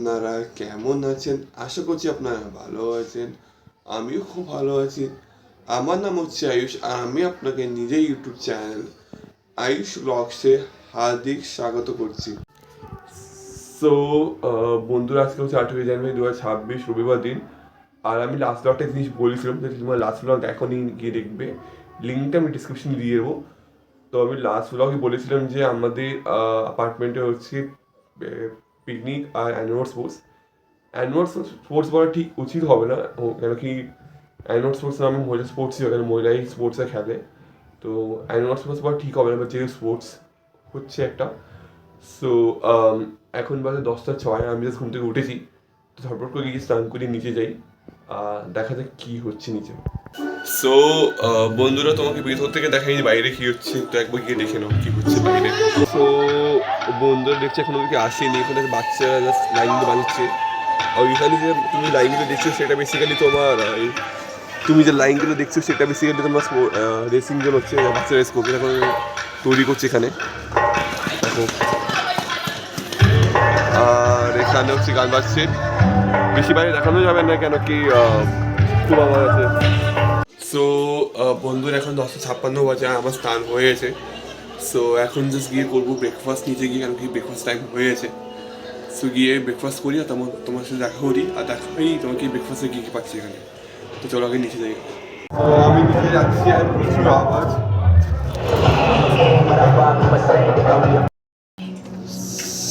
আপনারা কেমন আছেন? আশা করছি আপনারা ভালো আছেন। আমিও খুব ভালো আছি। আমার নাম হচ্ছে আয়ুষ আর আমি আপনাকে নিজের ইউটিউব চ্যানেল আয়ুষ ব্লগসে হার্দিক স্বাগত করছি। সো বন্ধুরা, আজকে হচ্ছে 8ই জানুয়ারি 2026 রবিবার দিন। আর আমি লাস্ট ব্লগটা জিনিস বলেছিলাম যে তোমার লাস্ট ব্লগ এখনই গিয়ে দেখবে, লিঙ্কটা আমি ডিসক্রিপশনে দিয়ে দেবো। তো আমি লাস্ট ব্লগে বলেছিলাম যে আমাদের অ্যাপার্টমেন্টে হচ্ছে পিকনিক আর অ্যানুয়াল স্পোর্টস বলা ঠিক উচিত হবে না, কেন কি অ্যানুয়াল স্পোর্টস নামে মহিলা স্পোর্টসই হয়, মহিলাই স্পোর্টসে খেলে। তো অ্যানুয়াল স্পোর্টস বলা ঠিক হবে না, যেহেতু স্পোর্টস হচ্ছে একটা। সো এখন বাজে 10টা 6, আমি জাস্ট ঘুম থেকে উঠেছি। তো ঝটপট করে গিয়ে স্নান করে নিচে যাই, দেখা যাক কী হচ্ছে নিচে। সো বন্ধুরা, তোমাকে ভিতর থেকে দেখাই বাইরে কি হচ্ছে, তো একবার গিয়ে দেখে নাও কি হচ্ছে বাইরে। সো বন্ধুরা দেখছে এখন ওদিকে আসেনি, এখানে বাচ্চারা জাস্ট লাইনগুলো বানাচ্ছে। আর ওইখানে যে তুমি লাইনগুলো দেখছো সেটা বেসিক্যালি তোমার তুমি যে লাইনগুলো দেখছো সেটা বেসিক্যালি তোমার রেসিং জোন হচ্ছে, বাচ্চা রেস করবে এখন তৈরি করছে এখানে দেখো। আর এখানে হচ্ছে গান বাজছে, বেশি বাইরে দেখানো যাবে না কেন কি খুব আওয়াজ আছে। সো বন্ধুরা, এখন 10:56 বাজে, আমার স্নান হয়ে গেছে। সো এখন জাস্ট গিয়ে করবো ব্রেকফাস্ট নিচে গিয়ে, কারণ কি ব্রেকফাস্ট টাইম হয়ে গেছে। সো গিয়ে ব্রেকফাস্ট করি আর তোমার সাথে দেখা করি, আর দেখা হয়েই তোমাকে ব্রেকফাস্টে গিয়ে পাচ্ছি এখানে। তো চলো আগে নিচে যাই। আমি নিচে যাচ্ছি আর প্রচুর আওয়াজ।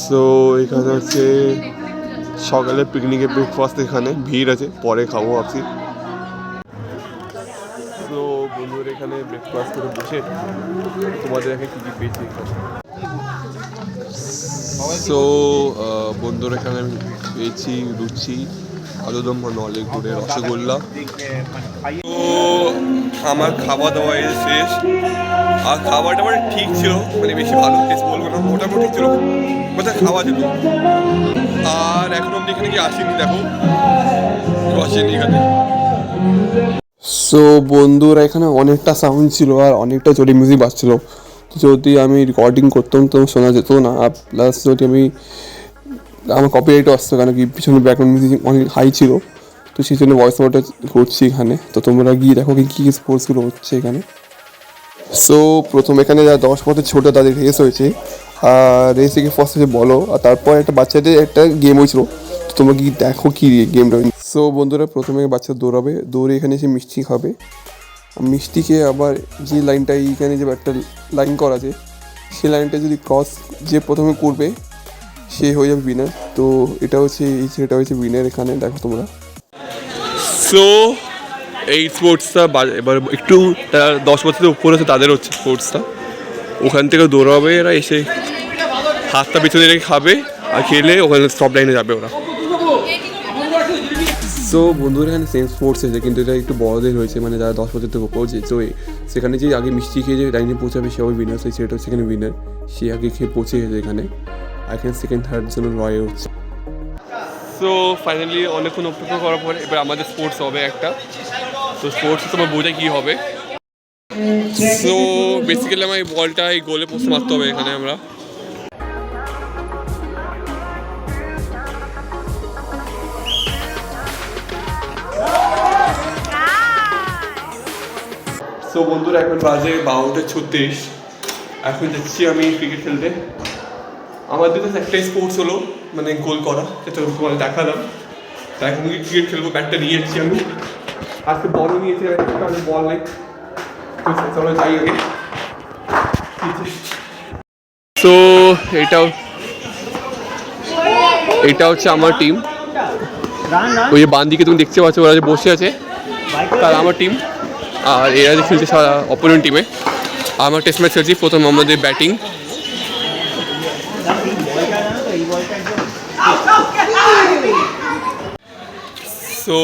সো এখানে হচ্ছে সকালে পিকনিকের ব্রেকফাস্ট, এখানে ভিড় আছে, পরে খাবো ভাবছি। তো বন্ধুরা, এখানে ব্রেকফাস্ট করে বসে তোমাদের দেখে কী কী পেয়েছি এখানে। সো বন্ধুরা, এখানে আমি পেয়েছি লুচি, আলুদম, নলের গুড়ের রসগোল্লা। তো আমার খাওয়া দাওয়া শেষ, আর খাবারটা মানে ঠিক ছিল, মানে বেশি ভালো টেস্ট বলবো না, মোটামুটি ছিল, কোথায় খাওয়া যেত। আর এখন অব্দি এখানে কি আসেনি, দেখো আসেনি এখানে। সো বন্ধুরা, এখানে অনেকটা সাউন্ড ছিল আর অনেকটা জোরে মিউজিক বাজছিল। যদি আমি রেকর্ডিং করতাম তো শোনা যেত না, প্লাস যদি আমি আমার কপিরাইটও আসতো, কেন কি পিছনে ব্যাকগ্রাউন্ড মিউজিক অনেক হাই ছিল। তো সেই জন্য ভয়েস ওভারটা করছি এখানে। তো তোমরা গিয়ে দেখো কি কী স্পোর্টসগুলো হচ্ছে এখানে। সো প্রথম এখানে যা 10 পথে ছোটো তাদের রেস হয়েছে, আর রেসে গিয়ে ফার্স্ট হয়েছে বলো, আর তারপর একটা বাচ্চাদের একটা গেম হয়েছিল। তো তোমরা কি দেখো কি গেমটা। সো বন্ধুরা, প্রথমে বাচ্চা দৌড়াবে, দৌড়ে এখানে এসে মিষ্টি খাবে। মিষ্টি খেয়ে আবার যে লাইনটা এইখানে যে একটা লাইন করা আছে, সেই লাইনটা যদি ক্রস যে প্রথমে করবে সে হয়ে যাবে উইনার। তো এটা হচ্ছে এই ছেলেটা হয়েছে উইনার এখানে, দেখো তোমরা। সো এই স্পোর্টসটা এবার একটু 10 বছরের উপর আছে তাদের হচ্ছে স্পোর্টসটা। ওখান থেকে দৌড়াবে এরা, এসে হাতটা পিছনে রেখে খাবে, আর খেলে ওখানে স্টপ লাইনে যাবে ওরা। সো বন্ধুরা, এখানে সেম স্পোর্টস আছে, কিন্তু এটা একটু বড়দের হয়েছে, মানে যারা 10 বছর থেকে উপর। তো সেখানে যে আগে মিষ্টি খেয়ে যে লাইনে পৌঁছাবে সে হবে উইনার, সেই সেটা হচ্ছে এখানে উইনার। সে আগে খেয়ে পৌঁছে গেছে এখানে, আর এখানে সেকেন্ড থার্ড জন্য লড়াই হচ্ছে। সো ফাইনালি অনেকক্ষণ অপেক্ষা করার পরে এবার আমাদের স্পোর্টস হবে একটা। তো স্পোর্টস তোমার বোঝা কী হবে। সো বেসিক্যালি আমার এই বলটা এই গোলে পোস্টে মারতে হবে এখানে আমরা। সো বন্ধুরা, এখন বাজে 12:36। এখন যাচ্ছি আমি ক্রিকেট খেলতে। আমাদের কাছে একটাই স্পোর্টস হলো মানে গোল করা, সেটা তোমাদের দেখালাম। তাই এখন ক্রিকেট খেলবো, ব্যাটটা নিয়ে যাচ্ছি আমি। আজকে বলও নিয়েছি, আমি বল নেই। চলো যাই আগে। সো এটা হচ্ছে আমার টিম। ওই যে বাঁ দিকে তুমি দেখতে পাচ্ছ ওরা যে বসে আছে, তারা আমার টিম। আর এরা যে খেলছে সারা অপোনেন্ট টিমে। আমার টেস্ট ম্যাচ খেলছি, প্রথম আমাদের ব্যাটিং। সো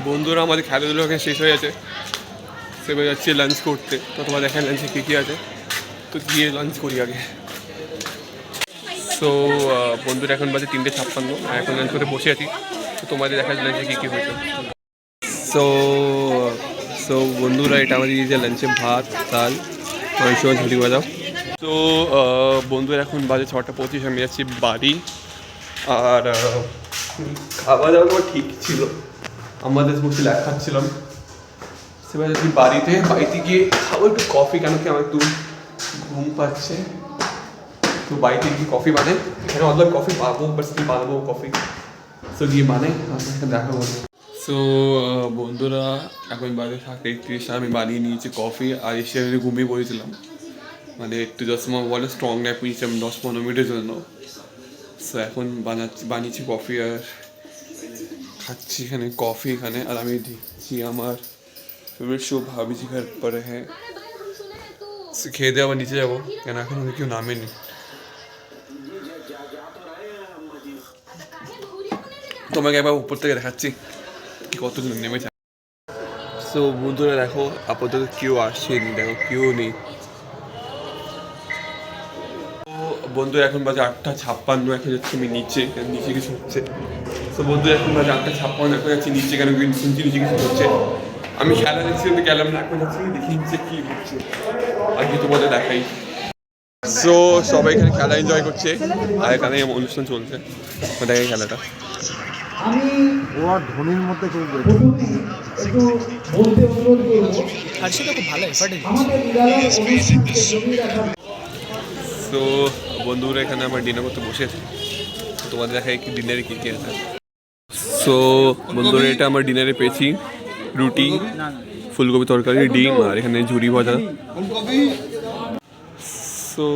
বন্ধুরা, আমাদের খেলাধুলো এখানে শেষ হয়ে গেছে, সেবার যাচ্ছি লাঞ্চ করতে। তো তোমার দেখেন লাঞ্চে কী কী আছে, তো গিয়ে লাঞ্চ করি আগে। সো বন্ধুরা, এখন বাজে 3:56, আর এখন লাঞ্চ করে বসে আছি। তো তোমাদের দেখা লাঞ্চে কী কী হয়েছে। সো বন্ধুরা, এটা আমাদের যে লাঞ্চে ভাত, ডাল, মাংস, ঝুড়ি ভাজা। তো বন্ধুরা, এখন বাজে 6:25, আমি যাচ্ছি বাড়ি। আর খাওয়া দাওয়া তো ঠিক ছিল, আমাদের বসে লেখাচ্ছিলাম। সেবার যদি বাড়িতে গিয়ে খাবো একটু কফি, কেন কি আমার একটু ঘুম পাচ্ছে। তো বাড়িতে গিয়ে কফি বানাই, এখানে অল্প কফি পাবো, বাট স্টিল বানাবো কফি। সো গিয়ে বানাই, আপনাকে দেখা করবো। সো বন্ধুরা, এখন বাজে 7:31, আমি বানিয়ে নিয়েছি কফি, আর এসে আমি ঘুমিয়ে পড়েছিলাম। মানে একটু জাস্ট বলে স্ট্রং ন্যাপ নিয়েছিলাম 10-15 মিনিটের জন্য। সো এখন বানিয়েছি কফি আর খাচ্ছি এখানে কফি এখানে। আর আমি দেখছি আমার ফেভারিট শো ভাবি জি ঘর পর হ্যাঁ। খেয়ে দিয়ে আবার নিচে যাবো, কেন এখন আমি কেউ নামেনি। তোমাকে একবার উপর থেকে দেখাচ্ছি কি কতজন নেমেছে। সো বন্ধুরা দেখো, আপাতত কেউ আসছেনি, দেখো কেউ নেই। বন্ধু এখন বাজে 8:56, এখন যাচ্ছি আমি নিচে কিছু হচ্ছে। তো বন্ধু এখন বাজে 8:56, এখন যাচ্ছি নিচে, কেন শুনছি নিচে কিছু হচ্ছে। আমি খেলা দেখছি কিন্তু গেলাম না, এখন যাচ্ছি দেখি নিচে কি হচ্ছে, আর কি তোমাদের দেখাই। সো সবাই এখানে খেলা এনজয় করছে, আর এখানে অনুষ্ঠান চলছে, দেখাই খেলাটা। ও আর ধোনির মধ্যে কেউ তো বন্ধুরা এখানে আমার ডিনার করতে বসে আছে, তোমাদের দেখাই কি ডিনারে কী কী আছে। সো বন্ধুরা, এটা আমার ডিনারে পেয়েছি রুটি, ফুলকপি তরকারি, ডিম, আর এখানে ঝুরি ভাজা। সো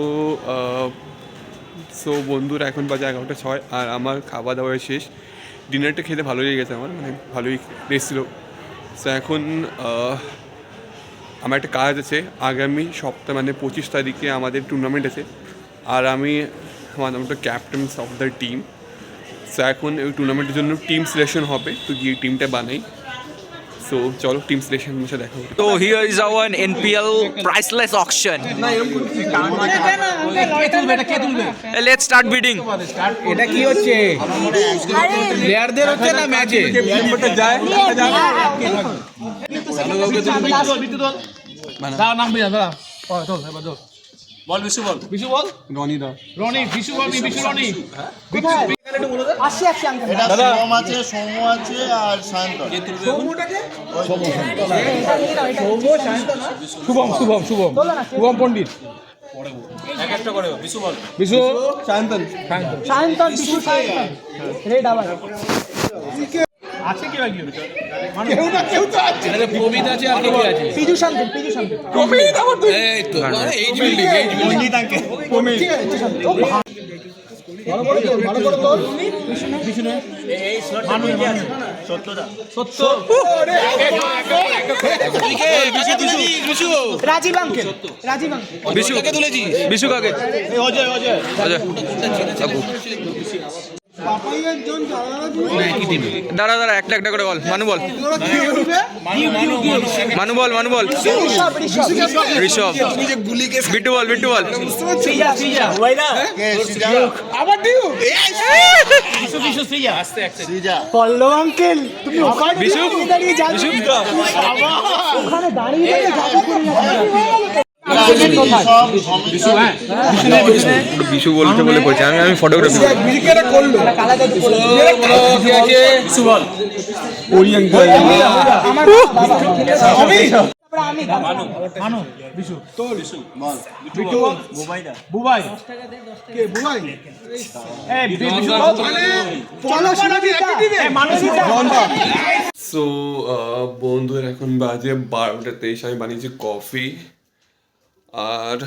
সো বন্ধুরা, এখন বাজে 11:06, আর আমার খাওয়া দাওয়া শেষ। ডিনারটা খেতে ভালোই লেগেছে আমার, মানে ভালোই টেস্ট ছিল। সো এখন আমার একটা কাজ আছে আগামী সপ্তাহে, মানে 25 তারিখে আমাদের টুর্নামেন্ট আছে, আর আমি আমার captain of the team. So এখন ওই টুর্নামেন্টের জন্য টিম সিলেকশন হবে, তো গিয়ে টিমটা বানাই। সো চলো টিম সিলেকশন সাথে দেখা হবে। So here is our NPL priceless auction. Let's start bidding. এটা কি হচ্ছে প্লেয়ারদের হচ্ছে না ম্যাচে দাও নাম বিয়া দাও চল এবার চল বল বিশু বল রনি দা রনি বিশু বল বিশু রনি এটা সোম আছে, সৌম আছে আর সায়ন্তন। শুভম শুভম শুভম শুভম পণ্ডিত বিশু সায়ন্তন আছে কি বাকি কেউ না কেউ তো আছে আরে প্রমিত আছে আর কে আছে পিজু শান্ত প্রমিত আমার তো এই তো এইচ বিল্ডিং পণ্ডিত আঙ্কে প্রমিত ঠিক আছে ভালো করে তো বিশু না এই স্লট সত্যদা সত্য বিশু রাজীব আঙ্কেল বিশু কাকে তুলেছি? বিশু কাকে? অজয় দাঁড়া একটা করে বল। মানু বল ঋষভ, বিট্টু বল আবার দিও পল্লব আঙ্কেল তুমি ওখানে বিশু দাঁড়িয়ে যাবে ওখানে দাঁড়িয়ে বিশু বলতে বলে বলছে, আমি ফটোগ্রাফি সো বন্ধুরা, এখন বাজে 12:23, আমি বানিয়েছি কফি, আর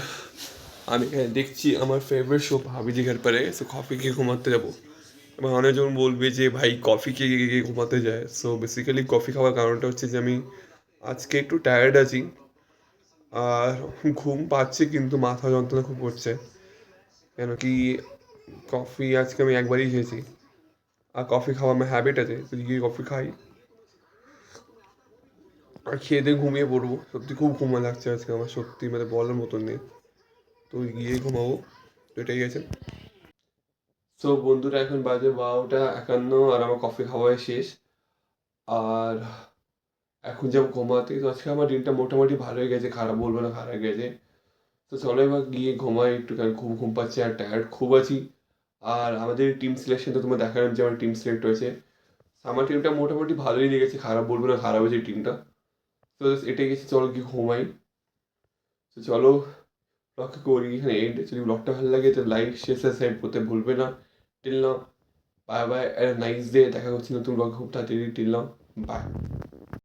আমি এখানে দেখছি আমার ফেভারিট শো ভাবি জি ঘর পরে। সো কফি খেয়ে ঘুমাতে যাবো, এবং অনেকজন বলবে যে ভাই কফি খেয়ে ঘুমাতে যায়। সো বেসিক্যালি কফি খাওয়ার কারণটা হচ্ছে যে আমি আজকে একটু টায়ার্ড আছি, আর ঘুম পাচ্ছে কিন্তু মাথা যন্ত্রণা খুব করছে, কেন কি কফি আজকে আমি একবারই খেয়েছি, আর কফি খাওয়া আমার হ্যাবিট আছে, তো গিয়ে কফি খাই আর খেয়ে দিয়ে ঘুমিয়ে পড়বো। সত্যি খুব ঘুমা লাগছে আজকে আমার, সত্যি মানে বলার মতন নেই, তো গিয়ে ঘুমাবো, তো এটাই গেছে। সো বন্ধুরা, এখন বাজে 12:51, আর আমার কফি খাওয়াই শেষ, আর এখন যাব ঘুমাতে। তো আজকে আমার দিনটা মোটামুটি ভালোই গেছে, খারাপ বলবো না, খারাপ গেছে। তো চলো এবার গিয়ে ঘুমাই একটু, কারণ খুব ঘুম পাচ্ছে আর টায়ার্ড খুব আছি, আর আমাদের টিম সিলেকশন তো তোমার দেখালাম যে আমার টিম সিলেক্ট হয়েছে। আমার টিমটা মোটামুটি ভালোই লেগেছে, খারাপ বলবো না, খারাপ হয়েছে টিমটা। তো এটাই গেছে, চলো কি ঘুমাই। তো চলো ব্লগকে করি এখানে এন্ড। যদি ব্লগটা ভালো লাগে তো লাইক শেয়ার সাবস্ক্রাইব করতে ভুলবে না। Till now bye bye, nice day, দেখা হচ্ছে নতুন ব্লগ খুব তাড়াতাড়ি। Till now by.